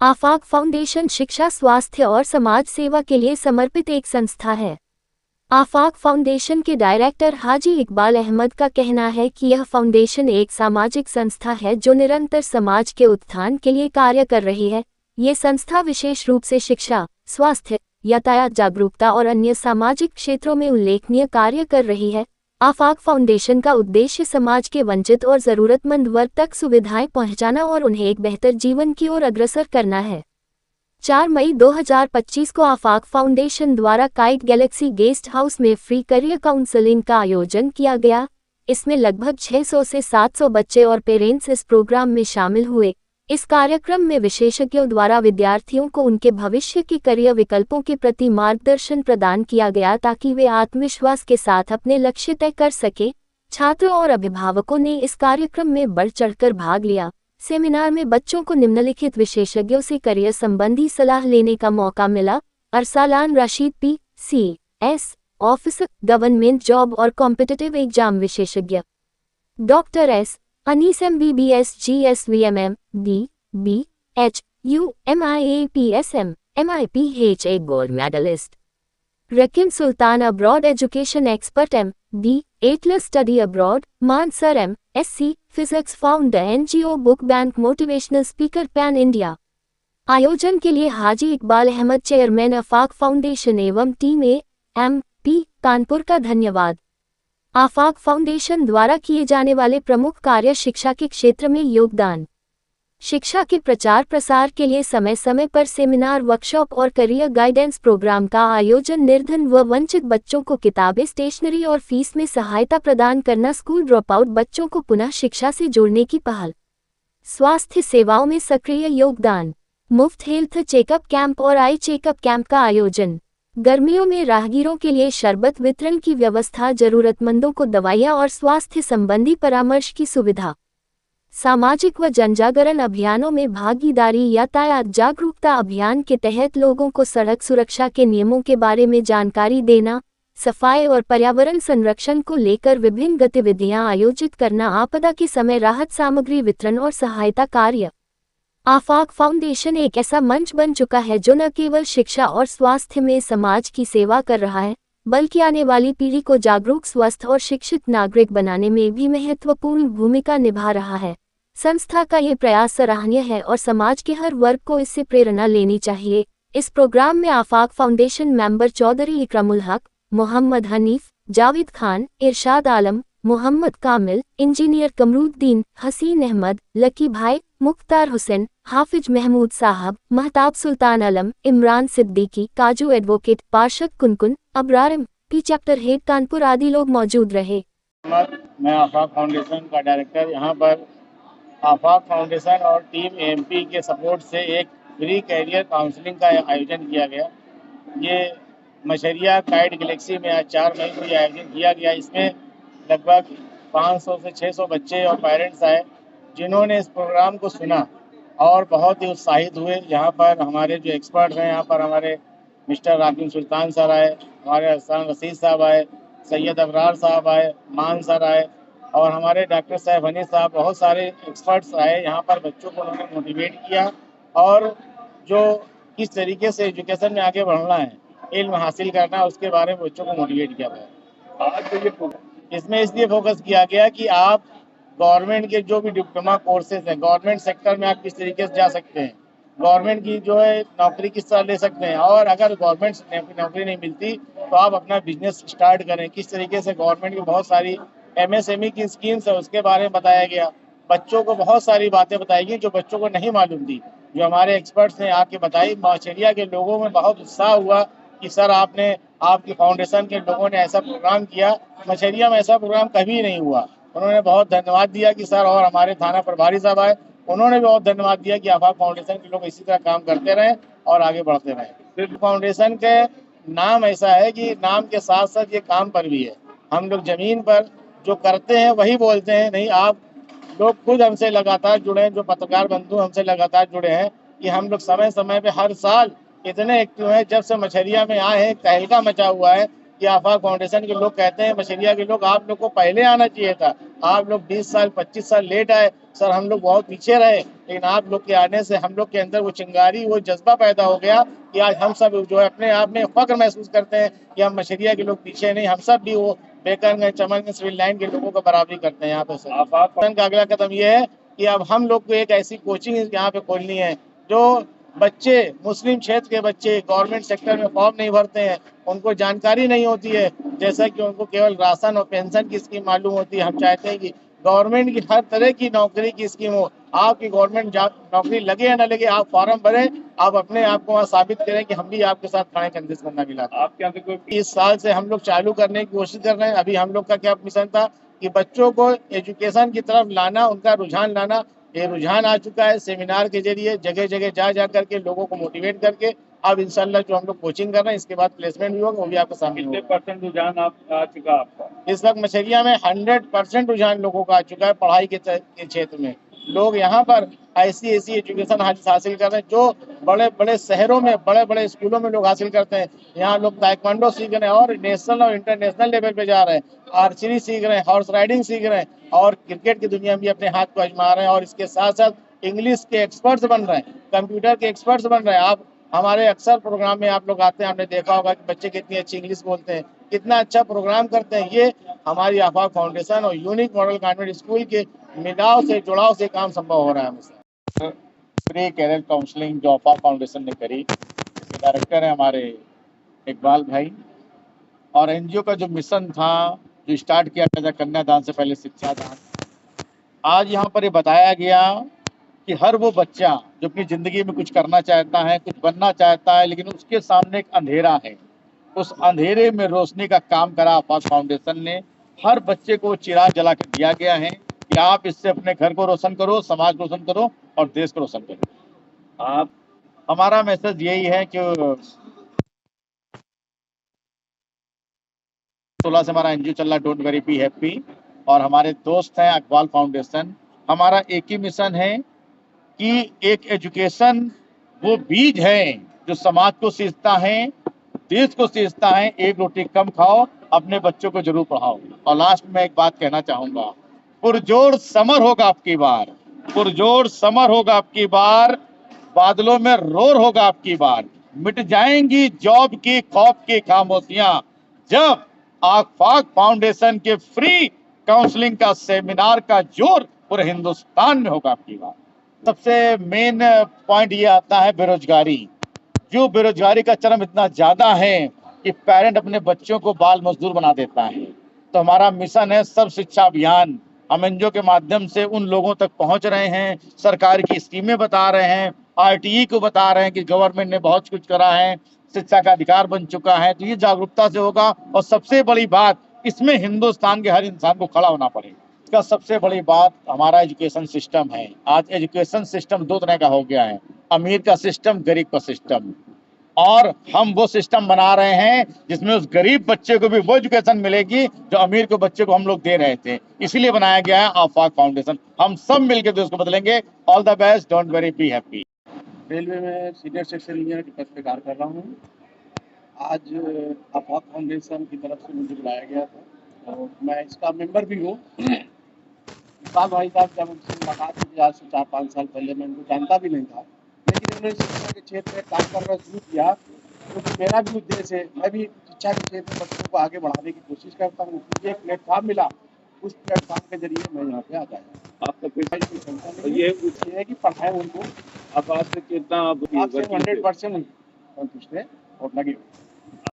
आफाक foundation शिक्षा, स्वास्थ्य और समाज सेवा के लिए समर्पित एक संस्था है। आफाक फाउंडेशन के डायरेक्टर हाजी इकबाल अहमद का कहना है कि यह फाउंडेशन एक सामाजिक संस्था है जो निरंतर समाज के उत्थान के लिए कार्य कर रही है। ये संस्था विशेष रूप से शिक्षा, स्वास्थ्य, यातायात जागरूकता और अन्य सामाजिक क्षेत्रों में उल्लेखनीय कार्य कर रही है। आफाक फाउंडेशन का उद्देश्य समाज के वंचित और ज़रूरतमंद वर्ग तक सुविधाएं पहुंचाना और उन्हें एक बेहतर जीवन की ओर अग्रसर करना है। 4 मई 2025 को आफाक फाउंडेशन द्वारा काइट गैलेक्सी गेस्ट हाउस में फ्री करियर काउंसलिंग का आयोजन किया गया। इसमें लगभग 600 से 700 बच्चे और पेरेंट्स इस प्रोग्राम में शामिल हुए। इस कार्यक्रम में विशेषज्ञों द्वारा विद्यार्थियों को उनके भविष्य के करियर विकल्पों के प्रति मार्गदर्शन प्रदान किया गया ताकि वे आत्मविश्वास के साथ अपने लक्ष्य तय कर सकें। छात्रों और अभिभावकों ने इस कार्यक्रम में बढ़ चढ़कर भाग लिया। सेमिनार में बच्चों को निम्नलिखित विशेषज्ञों से करियर संबंधी सलाह लेने का मौका मिला: Arsalan Rashid, PCS officer, government job और कॉम्पिटिटिव एग्जाम विशेषज्ञ; doctor S. Anees, MBBS, GSVMM, BH, UMIAPSM, MIPHA gold medalist; Raqeem Sultan, abroad education expert, MD, study abroad; Mansar, MSc, physics, founder, NGO book bank, motivational speaker, pan India. आयोजन के लिए Haji Iqbal Ahmad, chairman Afaq foundation एवं team MP Kanpur का धन्यवाद। आफाक foundation द्वारा किए जाने वाले प्रमुख कार्य: शिक्षा के क्षेत्र में योगदान, शिक्षा के प्रचार प्रसार के लिए समय समय पर सेमिनार, वर्कशॉप और करियर गाइडेंस प्रोग्राम का आयोजन, निर्धन व वंचित बच्चों को किताबें, स्टेशनरी और फीस में सहायता प्रदान करना, स्कूल ड्रॉप आउट बच्चों को पुनः शिक्षा से जोड़ने की पहल, स्वास्थ्य सेवाओं में सक्रिय योगदान, मुफ्त हेल्थ चेकअप कैंप और आई चेकअप कैंप का आयोजन, गर्मियों में राहगीरों के लिए शरबत वितरण की व्यवस्था, जरूरतमंदों को दवाइयाँ और स्वास्थ्य संबंधी परामर्श की सुविधा, सामाजिक व जनजागरण अभियानों में भागीदारी, यातायात जागरूकता अभियान के तहत लोगों को सड़क सुरक्षा के नियमों के बारे में जानकारी देना, सफाई और पर्यावरण संरक्षण को लेकर विभिन्न गतिविधियां आयोजित करना, आपदा के समय राहत सामग्री वितरण और सहायता कार्य। आफाक फाउंडेशन एक ऐसा मंच बन चुका है जो न केवल शिक्षा और स्वास्थ्य में समाज की सेवा कर रहा है, बल्कि आने वाली पीढ़ी को जागरूक, स्वस्थ और शिक्षित नागरिक बनाने में भी महत्वपूर्ण भूमिका निभा रहा है। संस्था का ये प्रयास सराहनीय है और समाज के हर वर्ग को इससे प्रेरणा लेनी चाहिए। इस प्रोग्राम में आफाक फाउंडेशन मेंबर चौधरी इकरामुल हक, मोहम्मद हनीफ, जावेद खान, इरशाद आलम, मोहम्मद कामिल, इंजीनियर कमरुद्दीन, हसीन अहमद, लकी भाई, मुख्तार हुसैन, हाफिज महमूद साहब, महताब सुल्तान आलम, इमरान सिद्दीकी, काजू एडवोकेट, पार्षद Kunkun, Abrar MP chapter head Kanpur आदि लोग मौजूद रहे। मैं आफाक फाउंडेशन का डायरेक्टर। यहाँ पर आफाक फाउंडेशन और टीम MP के सपोर्ट से एक फ्री कैरियर काउंसलिंग का आयोजन किया गया। ये मछरिया काइट गैलेक्सी में आज 4 मई को ये आयोजन किया गया। इसमें लगभग 500 से 600 बच्चे और पेरेंट्स आए, जिन्होंने इस प्रोग्राम को सुना और बहुत ही उत्साहित हुए। यहाँ पर हमारे जो एक्सपर्ट हैं, यहाँ पर हमारे मिस्टर रकीम सुल्तान सर आए, हमारे अरसालान रशीद साहब आए, सैयद अबरार साहब आए, मान सर आए और हमारे डॉक्टर साहब हनी साहब, बहुत सारे एक्सपर्ट्स आए। यहाँ पर बच्चों को उन्होंने मोटिवेट किया और जो किस तरीके से एजुकेशन में आगे बढ़ना है, इल्म हासिल करना है, उसके बारे में बच्चों को मोटिवेट किया गया। आज तो इसमें इसलिए फोकस किया गया कि आप गवर्नमेंट के जो भी डिप्लोमा कोर्सेज हैं, गवर्नमेंट सेक्टर में आप किस तरीके से जा सकते हैं, गवर्नमेंट की जो है नौकरी किस तरह ले सकते हैं, और अगर गवर्नमेंट नौकरी नहीं मिलती तो आप अपना बिजनेस स्टार्ट करें। किस तरीके से गवर्नमेंट की बहुत सारी MSME की स्कीम्स है, उसके बारे में बताया गया। बच्चों को बहुत सारी बातें बताई गई जो बच्चों को नहीं मालूम थी, जो हमारे एक्सपर्ट्स ने आके बताई। मछरिया के लोगों में बहुत उत्साह हुआ कि सर आपकी फाउंडेशन के लोगों ने ऐसा प्रोग्राम किया। मछरिया में ऐसा प्रोग्राम कभी नहीं हुआ। उन्होंने बहुत धन्यवाद दिया कि सर, और हमारे थाना प्रभारी साहब आए, उन्होंने भी बहुत धन्यवाद दिया कि आफाक फाउंडेशन के लोग इसी तरह काम करते रहें और आगे बढ़ते रहें। फाउंडेशन के नाम ऐसा है कि नाम के साथ साथ ये काम पर भी है। हम लोग जमीन पर जो करते हैं वही बोलते हैं। नहीं, आप लोग खुद हमसे लगातार जुड़े हैं, जो पत्रकार बंधु हमसे लगातार जुड़े हैं, कि हम लोग समय समय पे हर साल इतने एक्टिव हैं। जब से मछरिया में आए हैं, तहलका मचा हुआ है कि आफाक फाउंडेशन के लोग कहते हैं, मछलिया के लोग, आप लोग को पहले आना चाहिए था, आप लोग 20 साल 25 साल लेट आए। सर हम लोग बहुत पीछे रहे, लेकिन आप लोग के आने से हम लोग के अंदर वो चिंगारी, वो जज्बा पैदा हो गया कि आज हम सब जो है अपने आप में फक्र महसूस करते हैं कि हम मछलिया के लोग पीछे नहीं, हम सब भी वो बेकरगंज, चमनगंज, सिविल लाइन के लोगों का बराबरी करते हैं यहाँ पे। सर आफाक फाउंडेशन का अगला कदम ये है कि अब हम लोग को एक ऐसी कोचिंग यहाँ पे खोलनी है जो बच्चे, मुस्लिम क्षेत्र के बच्चे गवर्नमेंट सेक्टर में फॉर्म नहीं भरते हैं, उनको जानकारी नहीं होती है, जैसा कि उनको केवल राशन और पेंशन की स्कीम मालूम होती है। हम चाहते हैं कि गवर्नमेंट की हर तरह की नौकरी की स्कीम हो। आपकी गवर्नमेंट नौकरी लगे या ना लगे, आप फॉर्म भरें, आप अपने आप को वहाँ साबित करें कि हम भी आपके साथ खड़े कंधे से कंधा मिला। आपके यहाँ कोई 20 साल से हम लोग चालू करने की कोशिश कर रहे हैं। अभी हम लोग का क्या मिशन था कि बच्चों को एजुकेशन की तरफ लाना, उनका रुझान लाना। ये रुझान आ चुका है। सेमिनार के जरिए जगह जगह जा करके लोगों को मोटिवेट करके अब इंशाल्लाह जो हम लोग कोचिंग कर रहे हैं, इसके बाद प्लेसमेंट भी होगा, वो भी आपको सामने होगा। कितने % रुझान आप आ चुका आपका? इस वक्त मछलिया में 100% रुझान लोगों का आ चुका है पढ़ाई के क्षेत्र में। लोग यहाँ पर ऐसी एजुकेशन हासिल कर रहे हैं जो बड़े बड़े शहरों में, बड़े बड़े स्कूलों में लोग हासिल करते हैं। यहाँ लोग ताइक्वांडो सीख रहे हैं और नेशनल और इंटरनेशनल लेवल पे जा रहे हैं, आर्चरी सीख रहे हैं, हॉर्स राइडिंग सीख रहे हैं और क्रिकेट की दुनिया में भी अपने हाथ को आजमा रहे हैं। और इसके साथ साथ इंग्लिश के एक्सपर्ट्स बन रहे हैं, कंप्यूटर के एक्सपर्ट्स बन रहे हैं। आप हमारे अक्सर प्रोग्राम में आप लोग आते हैं, आपने देखा होगा कि बच्चे कितनी अच्छी इंग्लिश बोलते हैं, कितना अच्छा प्रोग्राम करते हैं। ये हमारी आफाक फाउंडेशन और यूनिक मॉडल कॉन्वेंट स्कूल के मिलाव से, जुड़ाव से काम संभव हो रहा है हमेशा। फ्री कैरियर काउंसलिंग जो आफाक फाउंडेशन ने करी, इसके डायरेक्टर हैं हमारे इकबाल भाई। और एनजीओ का जो मिशन था, जो स्टार्ट किया गया था कन्यादान से पहले शिक्षा दान, आज यहाँ पर ये बताया गया कि हर वो बच्चा जो अपनी ज़िंदगी में कुछ करना चाहता है, कुछ बनना चाहता है, लेकिन उसके सामने एक अंधेरा है, उस अंधेरे में रोशनी का काम करा आफाक फाउंडेशन ने। हर बच्चे को चिराग जला कर दिया गया है कि आप इससे अपने घर को रोशन करो, समाज को रोशन करो और देश को रोशन करो। आप, हमारा मैसेज यही है कि 16 से हमारा एनजीओ चल रहा है, डोंट वेरी बी हैप्पी, और हमारे दोस्त हैं इकबाल फाउंडेशन। हमारा एक ही मिशन है कि एक एजुकेशन वो बीज है जो समाज को सींचता है, देश को सींचता है। एक रोटी कम खाओ, अपने बच्चों को जरूर पढ़ाओ। और लास्ट में एक बात कहना चाहूंगा, पुरजोर समर होगा आपकी बार, पुरजोर समर होगा आपकी बार, बादलों में रोर होगा आपकी बार, मिट जाएंगी जॉब की खौफ की खामोशियां, जब आफाक फाउंडेशन के फ्री काउंसलिंग का सेमिनार का जोर पूरे हिंदुस्तान में होगा आपकी बार। सबसे मेन पॉइंट ये आता है बेरोजगारी। जो बेरोजगारी का चरम इतना ज्यादा है कि पेरेंट अपने बच्चों को बाल मजदूर बना देता है। तो हमारा मिशन है सर्व शिक्षा अभियान। हम एनजीओ के माध्यम से उन लोगों तक पहुंच रहे हैं, सरकार की स्कीमें बता रहे हैं, आरटीई को बता रहे हैं कि गवर्नमेंट ने बहुत कुछ करा है, शिक्षा का अधिकार बन चुका है। तो ये जागरूकता से होगा। और सबसे बड़ी बात, इसमें हिंदुस्तान के हर इंसान को खड़ा होना पड़ेगा। इसका सबसे बड़ी बात हमारा एजुकेशन सिस्टम है। आज एजुकेशन सिस्टम दो तरह का हो गया है, अमीर का सिस्टम, गरीब का सिस्टम। और हम वो सिस्टम बना रहे हैं जिसमें उस गरीब बच्चे को भी वो एजुकेशन मिलेगी जो अमीर के बच्चे को हम लोग दे रहे थे। इसीलिए बनाया गया है आफाक फाउंडेशन। हम सब मिलकर देश को बदलेंगे। All the best, don't very, be happy. Railway में सीनियर सेक्शन इंजीनियर के पद पे कार्य कर रहा हूँ। आज आफाक फाउंडेशन की तरफ से मुझे बुलाया गया था और मैं इसका मेंबर भी हूँ। इकबाल भाई साहब जब उनसे मुलाकात हुई आज से 4-5 साल पहले, मैं उनको जानता भी नहीं था, लेकिन उन्होंने शिक्षा के क्षेत्र में काम करना शुरू किया। क्योंकि मेरा भी उद्देश्य है, मैं भी शिक्षा के क्षेत्र में बच्चों को आगे बढ़ाने की कोशिश करता हूँ। मुझे एक प्लेटफॉर्म मिला, उस प्लेटफॉर्म के जरिए मैं यहाँ पे आता है। आपका कोई ये है कि पढ़ाए उनको, आप आज से कितना, आप 100% संतुष्ट है और लगे।